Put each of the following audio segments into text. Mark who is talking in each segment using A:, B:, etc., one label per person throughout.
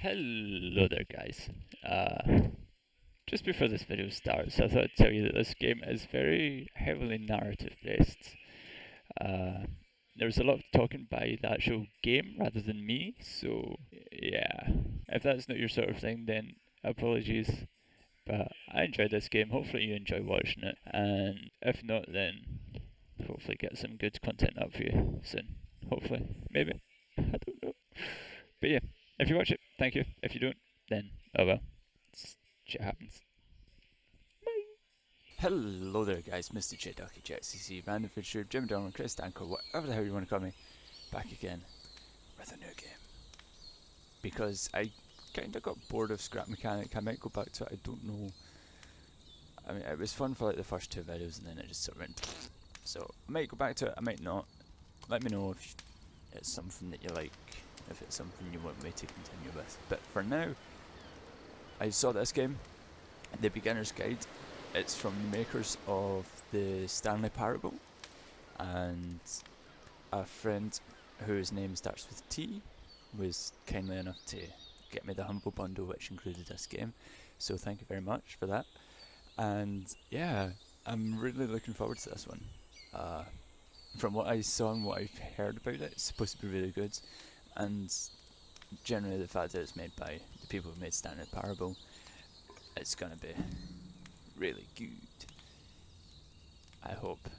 A: Hello there, guys. Just before this video starts, I thought I'd tell you that this game is very heavily narrative based. There's a lot of talking by the actual game rather than me, so yeah. If that's not your sort of thing, then apologies. But I enjoyed this game, hopefully you enjoy watching it, and if not, then hopefully get some good content up for you soon. Hopefully. Maybe. I don't know. But yeah, if you watch it, thank you. If you don't, then oh well. Shit happens. Bye. Hello there, guys. MrJDucky, JCC, Random Fisher, Jim Donald, Chris Danko, whatever the hell you want to call me, back again with a new game. Because I kind of got bored of Scrap Mechanic. I might go back to it. I don't know. I mean, it was fun for like the first two videos, and then it just sort of went. So I might go back to it. I might not. Let me know if it's something that you like. If it's something you want me to continue with. But for now, I saw this game, The Beginner's Guide. It's from the makers of the Stanley Parable, and a friend whose name starts with T was kindly enough to get me the Humble Bundle, which included this game. So thank you very much for that. And yeah, I'm really looking forward to this one. From what I saw and what I've heard about it, it's supposed to be really good. And generally the fact that it's made by the people who made Stanley Parable, it's gonna be really good. I hope.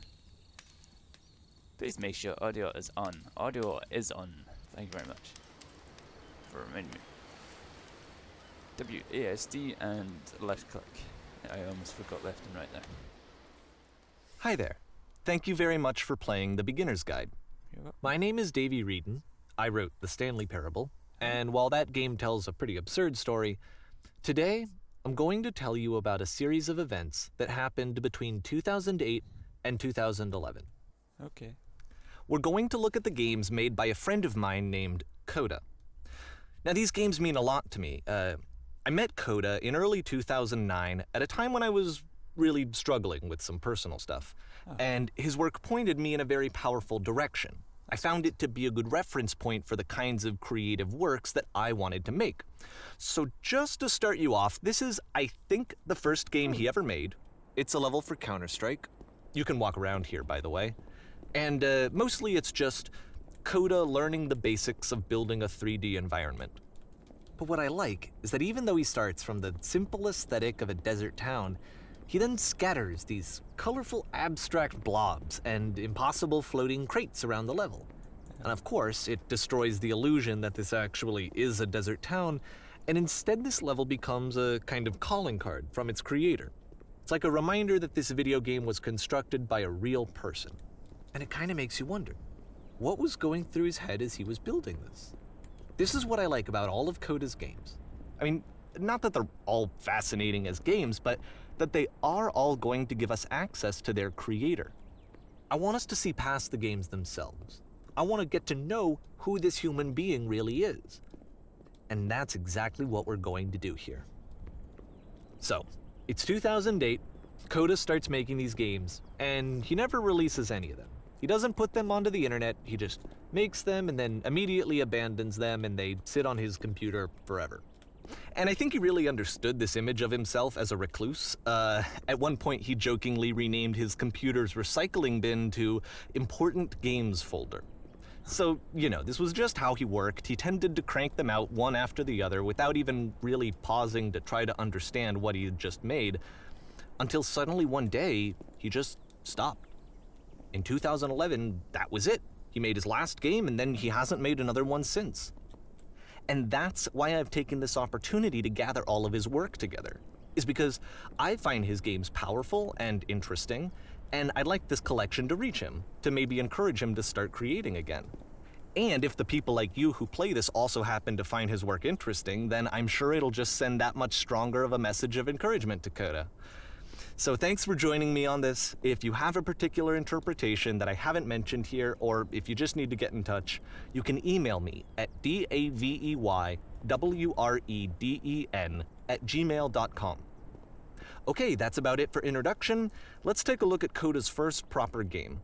A: Please make sure audio is on. Audio is on. Thank you very much for reminding me. WASD and left click. I almost forgot left and right there.
B: Hi there. Thank you very much for playing The Beginner's Guide. My name is Davey Reedon. I wrote The Stanley Parable, and while that game tells a pretty absurd story, today I'm going to tell you about a series of events that happened between 2008 and 2011.
A: Okay.
B: We're going to look at the games made by a friend of mine named Coda. Now, these games mean a lot to me. I met Coda in early 2009 at a time when I was really struggling with some personal stuff, and his work pointed me in a very powerful direction. I found it to be a good reference point for the kinds of creative works that I wanted to make. So just to start you off, this is, I think, the first game he ever made. It's a level for Counter-Strike. You can walk around here, by the way. And mostly it's just Coda learning the basics of building a 3D environment. But what I like is that even though he starts from the simple aesthetic of a desert town, he then scatters these colorful abstract blobs and impossible floating crates around the level. And of course, it destroys the illusion that this actually is a desert town, and instead this level becomes a kind of calling card from its creator. It's like a reminder that this video game was constructed by a real person. And it kind of makes you wonder, what was going through his head as he was building this? This is what I like about all of Coda's games. I mean, not that they're all fascinating as games, but that they are all going to give us access to their creator. I want us to see past the games themselves. I want to get to know who this human being really is. And that's exactly what we're going to do here. So, it's 2008, Coda starts making these games, and he never releases any of them. He doesn't put them onto the internet, he just makes them and then immediately abandons them, and they sit on his computer forever. And I think he really understood this image of himself as a recluse. At one point, he jokingly renamed his computer's recycling bin to Important Games Folder. So, you know, this was just how he worked. He tended to crank them out one after the other without even really pausing to try to understand what he had just made, until suddenly one day, he just stopped. In 2011, that was it. He made his last game, and then he hasn't made another one since. And that's why I've taken this opportunity to gather all of his work together, is because I find his games powerful and interesting, and I'd like this collection to reach him, to maybe encourage him to start creating again. And if the people like you who play this also happen to find his work interesting, then I'm sure it'll just send that much stronger of a message of encouragement to Coda. So thanks for joining me on this. If you have a particular interpretation that I haven't mentioned here, or if you just need to get in touch, you can email me at daveywreden@gmail.com. Okay, that's about it for introduction. Let's take a look at Coda's first proper game.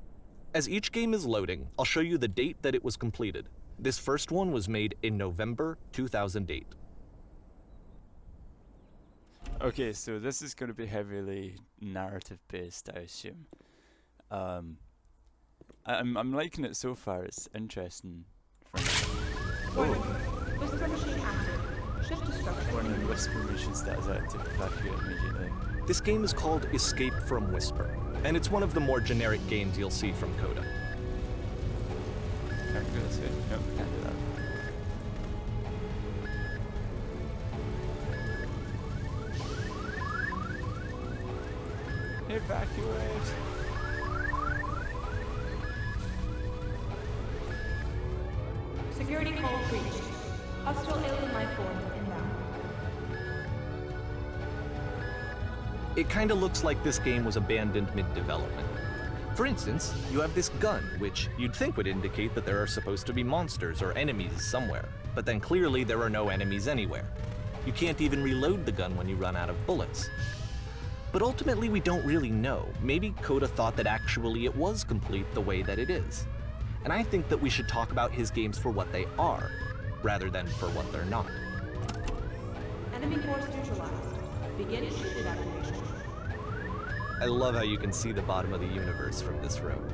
B: As each game is loading, I'll show you the date that it was completed. This first one was made in November 2008.
A: Okay, so this is going to be heavily narrative based, I assume. I'm liking it so far. It's interesting.
C: Warning. Whisper machine active. Shift to structure.
A: Warning: whisper machine status active. Evacuate immediately.
B: This game is called Escape from Whisper, and it's one of the more generic games you'll see from Coda.
A: Can't go this way. Nope, can't do that. Evacuate!
C: Security call breached. Hostile alien life forms inbound.
B: It kinda looks like this game was abandoned mid-development. For instance, you have this gun, which you'd think would indicate that there are supposed to be monsters or enemies somewhere, but then clearly there are no enemies anywhere. You can't even reload the gun when you run out of bullets. But ultimately we don't really know. Maybe Coda thought that actually it was complete the way that it is. And I think that we should talk about his games for what they are, rather than for what they're not.
C: Enemy force neutralized. Begin shield evacuation.
B: I love how you can see the bottom of the universe from this room.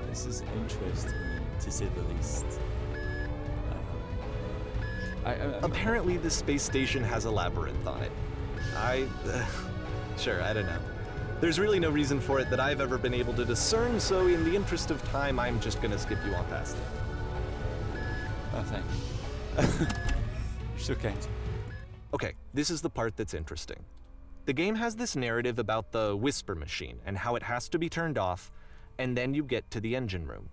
A: This is interesting, to say the least.
B: Apparently this space station has a labyrinth on it. Sure, I don't know. There's really no reason for it that I've ever been able to discern, so in the interest of time, I'm just gonna skip you on past it.
A: Oh, thank you. You're so kind.
B: Okay, this is the part that's interesting. The game has this narrative about the whisper machine and how it has to be turned off, and then you get to the engine room.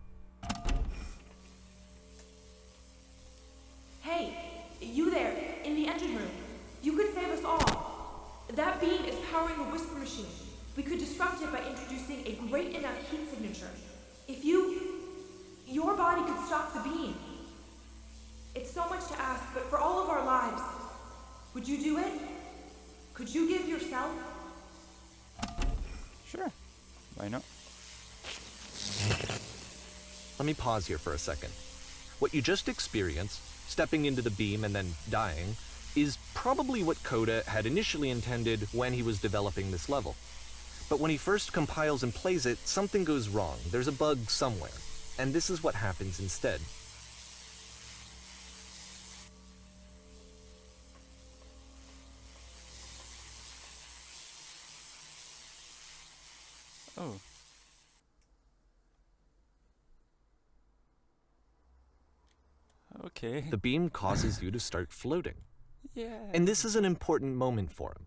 C: Hey, you there, in the engine room. You could save us all. That beam is powering the whisper machine. We could disrupt it by introducing a great enough heat signature. If your body could stop the beam. It's so much to ask, but for all of our lives, would you do it? Could you give yourself?
A: Sure. Why not?
B: Let me pause here for a second. What you just experienced, stepping into the beam and then dying, is probably what Coda had initially intended when he was developing this level. But when he first compiles and plays it, something goes wrong. There's a bug somewhere. And this is what happens instead.
A: Oh. Okay.
B: The beam causes you to start floating.
A: Yeah.
B: And this is an important moment for him.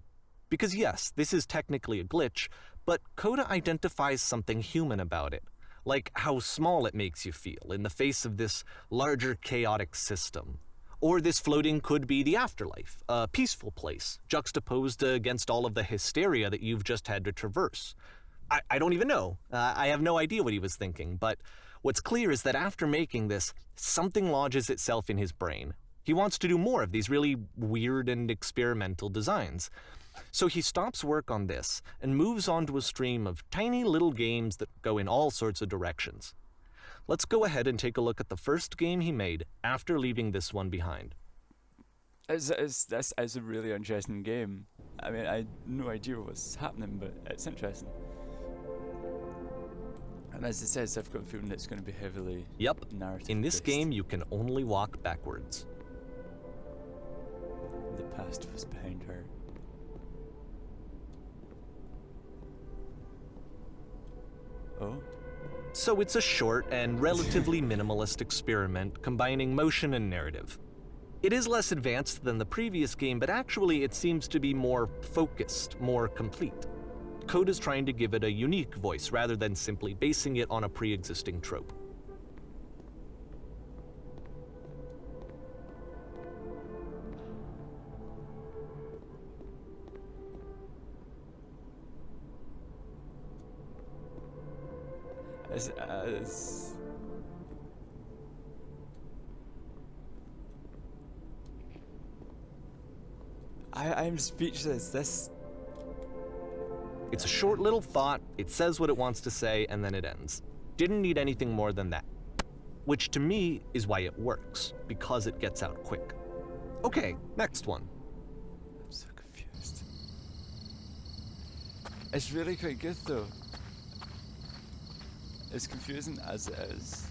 B: Because yes, this is technically a glitch, but Coda identifies something human about it, like how small it makes you feel in the face of this larger chaotic system. Or this floating could be the afterlife, a peaceful place, juxtaposed against all of the hysteria that you've just had to traverse. I don't even know. I have no idea what he was thinking, but what's clear is that after making this, something lodges itself in his brain. He wants to do more of these really weird and experimental designs. So he stops work on this and moves on to a stream of tiny little games that go in all sorts of directions. Let's go ahead and take a look at the first game he made after leaving this one behind.
A: It's a really interesting game. I mean, I had no idea what's happening, but it's interesting. And as it says, I've got a feeling it's going to be heavily narrative.
B: In this game, you can only walk backwards.
A: The past was behind her. Oh?
B: So it's a short and relatively minimalist experiment combining motion and narrative. It is less advanced than the previous game, but actually it seems to be more focused, more complete. Coda's trying to give it a unique voice rather than simply basing it on a pre-existing trope.
A: I'm speechless.
B: It's a short little thought, it says what it wants to say, and then it ends. Didn't need anything more than that. Which to me is why it works, because it gets out quick. Okay, next one.
A: I'm so confused. It's really quite good though. As confusing as it is,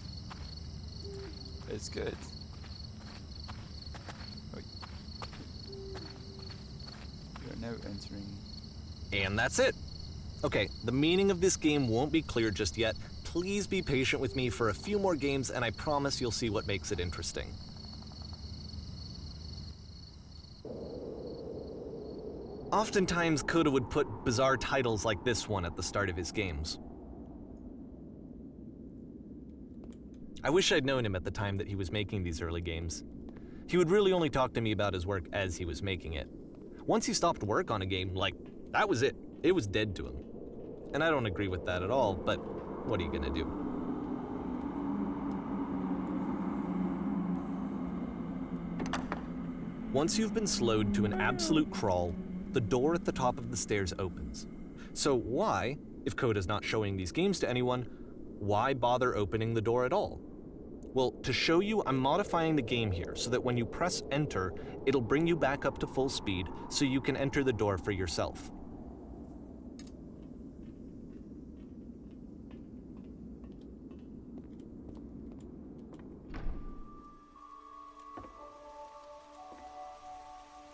A: it's good. Wait. You're now entering.
B: And that's it. Okay, the meaning of this game won't be clear just yet. Please be patient with me for a few more games, and I promise you'll see what makes it interesting. Oftentimes, Coda would put bizarre titles like this one at the start of his games. I wish I'd known him at the time that he was making these early games. He would really only talk to me about his work as he was making it. Once he stopped work on a game, that was it. It was dead to him. And I don't agree with that at all, but what are you gonna do? Once you've been slowed to an absolute crawl, the door at the top of the stairs opens. So why, if Coda's not showing these games to anyone, why bother opening the door at all? Well, to show you, I'm modifying the game here so that when you press enter, it'll bring you back up to full speed so you can enter the door for yourself.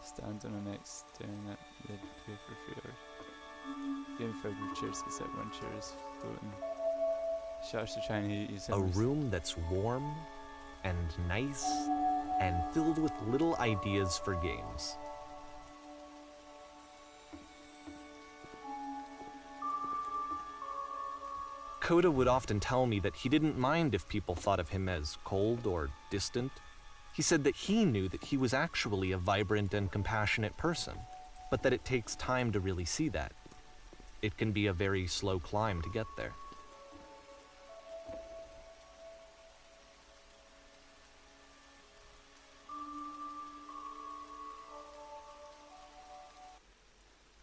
A: Stand on an X staring at the paper feeder. Game filled with chairs except one chair is floating. Sharks are trying to eat you.
B: A room that's warm and nice and filled with little ideas for games. Coda would often tell me that he didn't mind if people thought of him as cold or distant. He said that he knew that he was actually a vibrant and compassionate person, but that it takes time to really see that. It can be a very slow climb to get there.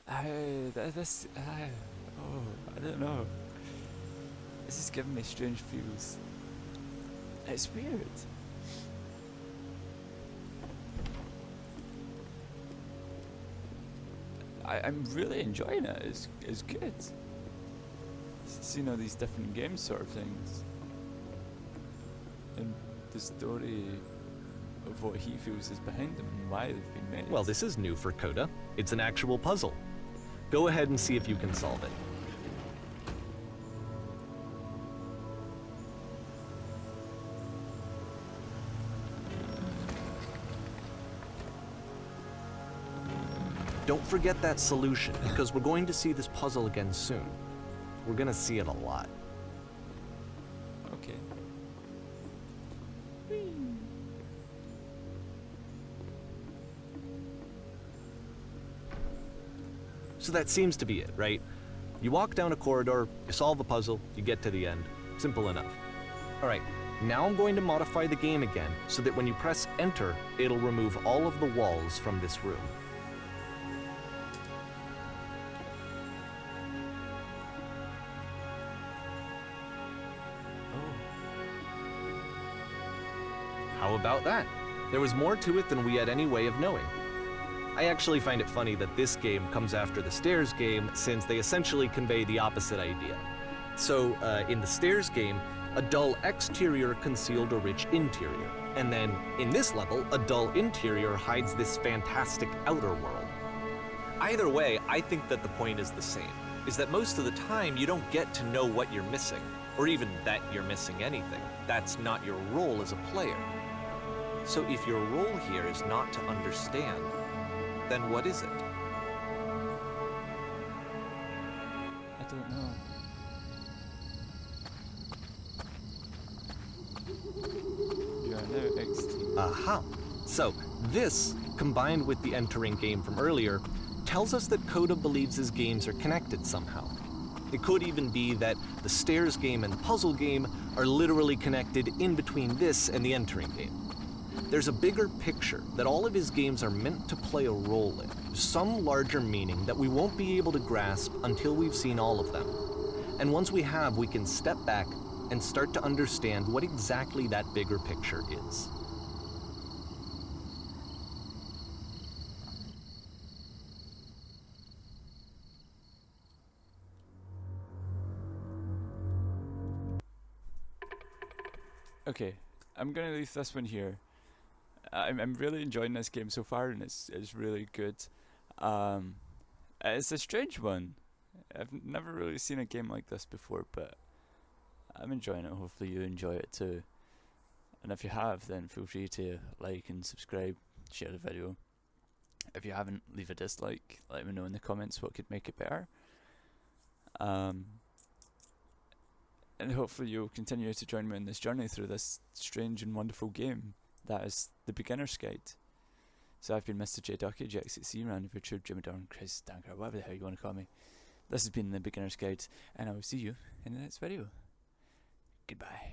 A: I don't know. This is giving me strange feels. It's weird. I'm really enjoying it. It's good. Seeing all these different games sort of things. And the story of what he feels is behind them and why they've been made.
B: Well, this is new for Coda. It's an actual puzzle. Go ahead and see if you can solve it. Don't forget that solution, because we're going to see this puzzle again soon. We're gonna see it a lot.
A: Okay.
B: So that seems to be it, right? You walk down a corridor, you solve the puzzle, you get to the end. Simple enough. All right, now I'm going to modify the game again so that when you press enter, it'll remove all of the walls from this room. How about that? There was more to it than we had any way of knowing. I actually find it funny that this game comes after the Stairs game, since they essentially convey the opposite idea. So, in the Stairs game, a dull exterior concealed a rich interior. And then, in this level, a dull interior hides this fantastic outer world. Either way, I think that the point is the same, is that most of the time you don't get to know what you're missing, or even that you're missing anything. That's not your role as a player. So if your role here is not to understand, then what is it?
A: I don't know. You are now XT.
B: Aha! So, this, combined with the entering game from earlier, tells us that Coda believes his games are connected somehow. It could even be that the Stairs game and the puzzle game are literally connected in between this and the entering game. There's a bigger picture that all of his games are meant to play a role in. some larger meaning that we won't be able to grasp until we've seen all of them. And once we have, we can step back and start to understand what exactly that bigger picture is.
A: Okay, I'm gonna leave this one here. I'm really enjoying this game so far, and it's really good. It's a strange one. I've never really seen a game like this before, but I'm enjoying it. Hopefully you enjoy it too. And if you have, then feel free to like and subscribe, share the video. If you haven't, leave a dislike. Let me know in the comments what could make it better. And hopefully you'll continue to join me in this journey through this strange and wonderful game that is the Beginner's Guide. So I've been MrJDucky, JXC, Round of YouTube, Jimmy Dorn, Chris, Danker, whatever the hell you want to call me. This has been the Beginner's Guide, and I will see you in the next video. Goodbye.